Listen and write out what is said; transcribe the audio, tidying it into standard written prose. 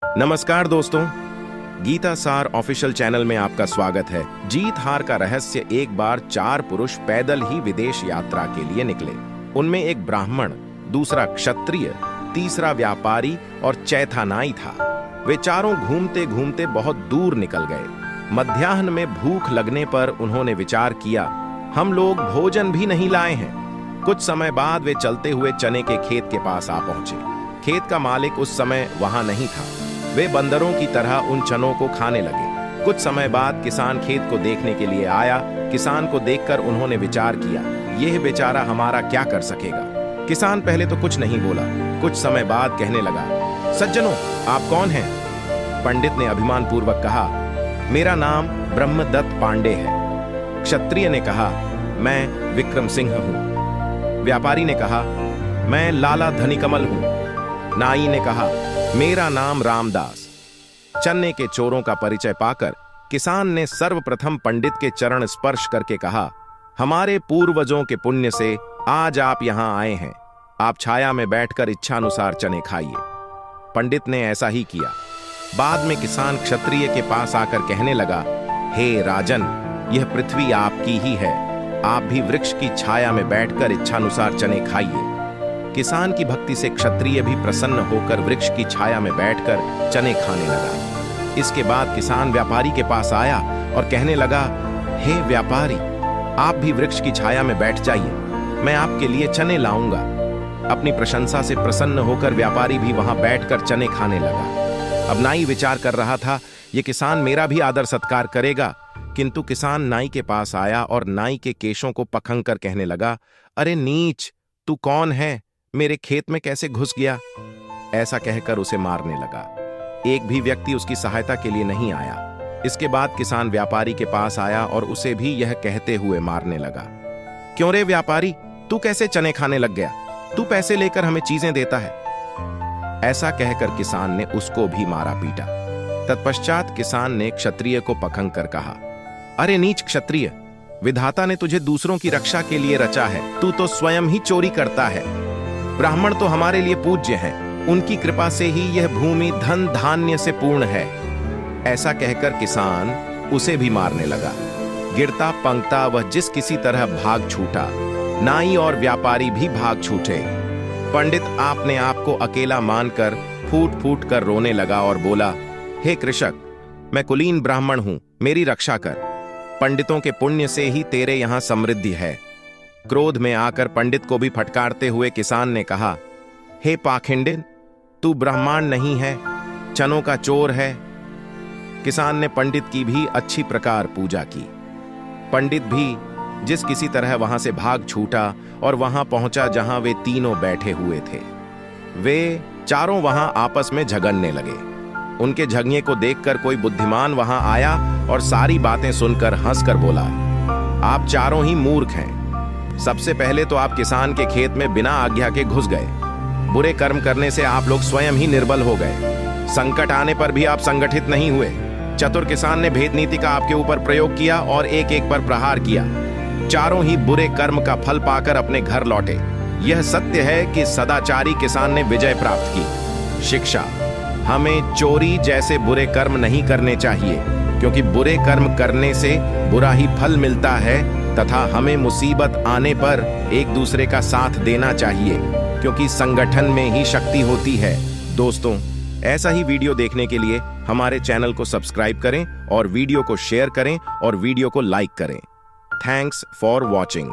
नमस्कार दोस्तों, गीता सार ऑफिशियल चैनल में आपका स्वागत है। जीत हार का रहस्य। एक बार 4 पुरुष पैदल ही विदेश यात्रा के लिए निकले। उनमें एक ब्राह्मण, दूसरा क्षत्रिय, तीसरा व्यापारी और चौथा नाई था। वे चारों घूमते घूमते बहुत दूर निकल गए। मध्याह्न में भूख लगने पर उन्होंने विचार किया, हम लोग भोजन भी नहीं लाए हैं। कुछ समय बाद वे चलते हुए चने के खेत के पास आ पहुंचे। खेत का मालिक उस समय वहां नहीं था। वे बंदरों की तरह उन चनों को खाने लगे। कुछ समय बाद किसान खेत को देखने के लिए आया। किसान को देखकर उन्होंने विचार किया, यह बेचारा हमारा क्या कर सकेगा। किसान पहले तो कुछ नहीं बोला। कुछ समय बाद कहने लगा, सज्जनों, आप कौन हैं? पंडित ने अभिमान पूर्वक कहा, मेरा नाम ब्रह्मदत्त पांडे है। क्षत्रिय ने कहा, मैं विक्रम सिंह हूं। व्यापारी ने कहा, मैं लाला धनिकमल हूं। नाई ने कहा, मेरा नाम रामदास। चन्ने के चोरों का परिचय पाकर किसान ने सर्वप्रथम पंडित के चरण स्पर्श करके कहा, हमारे पूर्वजों के पुण्य से आज आप यहां आए हैं। आप छाया में बैठकर इच्छानुसार चने खाइए। पंडित ने ऐसा ही किया। बाद में किसान क्षत्रिय के पास आकर कहने लगा, हे राजन, यह पृथ्वी आपकी ही है। आप भी वृक्ष की छाया में बैठकर इच्छानुसार चने खाइए। किसान की भक्ति से क्षत्रिय भी प्रसन्न होकर वृक्ष की छाया में बैठकर चने खाने लगा। इसके बाद किसान व्यापारी के पास आया और कहने लगा, हे व्यापारी, आप भी वृक्ष की छाया में बैठ जाइए, मैं आपके लिए चने लाऊंगा। अपनी प्रशंसा से प्रसन्न होकर व्यापारी भी वहां बैठकर चने खाने लगा। अब नाई विचार कर रहा था, ये किसान मेरा भी आदर सत्कार करेगा। किंतु किसान नाई के पास आया और नाई के केशों को पखंग कर कहने लगा, अरे नीच, तू कौन है? मेरे खेत में कैसे घुस गया? ऐसा कहकर उसे मारने लगा। एक भी व्यक्ति उसकी सहायता के लिए नहीं आया। इसके बाद किसान व्यापारी के पास आया और उसे भी यह कहते हुए मारने लगा, क्यों रे व्यापारी, तू कैसे चने खाने लग गया? तू पैसे लेकर हमें चीजें देता है। ऐसा कहकर किसान ने उसको भी मारा पीटा। तत्पश्चात किसान ने क्षत्रिय को पखंग कर कहा, अरे नीच क्षत्रिय, विधाता ने तुझे दूसरों की रक्षा के लिए रचा है, तू तो स्वयं ही चोरी करता है। ब्राह्मण तो हमारे लिए पूज्य हैं, उनकी कृपा से ही यह भूमि धन धान्य से पूर्ण है। ऐसा कहकर किसान उसे भी मारने लगा। गिरता पंक्ता वह जिस किसी तरह भाग छूटा। नाई और व्यापारी भी भाग छूटे। पंडित आपने आपको अकेला मानकर फूट फूट कर रोने लगा और बोला, हे कृषक, मैं कुलीन ब्राह्मण हूं, मेरी रक्षा कर। पंडितों के पुण्य से ही तेरे यहां समृद्धि है। क्रोध में आकर पंडित को भी फटकारते हुए किसान ने कहा, हे पाखंडिन, तू ब्राह्मण नहीं है, चनों का चोर है। किसान ने पंडित की भी अच्छी प्रकार पूजा की। पंडित भी जिस किसी तरह वहां से भाग छूटा और वहां पहुंचा जहां वे तीनों बैठे हुए थे। वे चारों वहां आपस में झगड़ने लगे। उनके झगड़े को देखकर कोई बुद्धिमान वहां आया और सारी बातें सुनकर हंसकर बोला, आप चारों ही मूर्ख हैं। सबसे पहले तो आप किसान के खेत में बिना आज्ञा के घुस गए। बुरे कर्म करने से आप लोग स्वयं ही निर्बल हो गए। संकट आने पर भी आप संगठित नहीं हुए। चतुर किसान ने भेद नीति का आपके ऊपर प्रयोग किया और एक एक पर प्रहार किया। चारों ही बुरे कर्म का फल पाकर अपने घर लौटे। यह सत्य है कि सदाचारी किसान ने विजय प्राप्त की। शिक्षा, हमें चोरी जैसे बुरे कर्म नहीं करने चाहिए, क्योंकि बुरे कर्म करने से बुरा ही फल मिलता है, तथा हमें मुसीबत आने पर एक दूसरे का साथ देना चाहिए, क्योंकि संगठन में ही शक्ति होती है। दोस्तों, ऐसा ही वीडियो देखने के लिए हमारे चैनल को सब्सक्राइब करें और वीडियो को शेयर करें और वीडियो को लाइक करें। Thanks for watching.